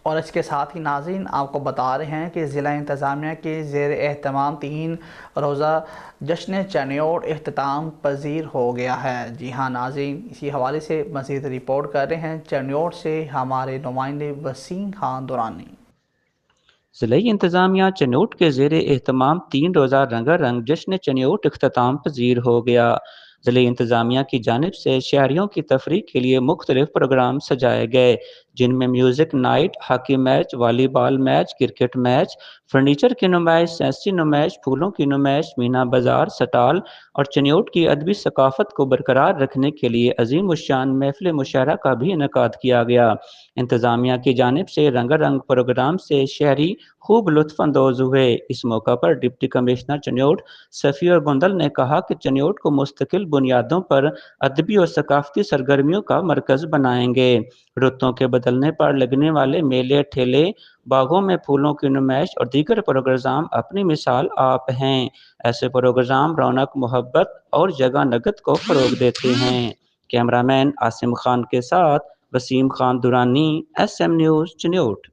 اور اس کے ساتھ ہی ناظرین آپ کو بتا رہے ہیں کہ ضلع انتظامیہ کے زیر اہتمام 3 روزہ جشن چنیوٹ اختتام پذیر ہو گیا ہے۔ جی ہاں ناظرین، اسی حوالے سے مزید رپورٹ کر رہے ہیں چنیوٹ سے ہمارے نمائندے وسیم خان درانی۔ ضلعی انتظامیہ چنیوٹ کے زیر اہتمام 3 روزہ رنگا رنگ جشن چنیوٹ اختتام پذیر ہو گیا۔ ضلعی انتظامیہ کی جانب سے شہریوں کی تفریح کے لیے مختلف پروگرام سجائے گئے، جن میں میوزک نائٹ، ہاکی میچ، والی بال میچ، کرکٹ میچ، فرنیچر کی نمائش، سیاسی نمائش، پھولوں کی نمائش، مینا بازار، سٹال اور چنیوٹ کی ادبی ثقافت کو برقرار رکھنے کے لیے عظیم الشان محفل مشاعرہ کا بھی انعقاد کیا گیا۔ انتظامیہ کی جانب سے رنگا رنگ پروگرام سے شہری خوب لطف اندوز ہوئے۔ اس موقع پر ڈپٹی کمشنر چنیوٹ سفیر گندل نے کہا کہ چنیوٹ کو مستقل بنیادوں پر ادبی اور ثقافتی سرگرمیوں کا مرکز بنائیں گے۔ رتوں کے بدلنے پر لگنے والے میلے، ٹھیلے، باغوں میں پھولوں کی نمائش اور دیگر پروگرام اپنی مثال آپ ہیں۔ ایسے پروگرام رونق، محبت اور جگہ نگت کو فروغ دیتے ہیں۔ کیمرہ مین عاصم خان کے ساتھ Waseem Khan Durrani, S M news Chiniot.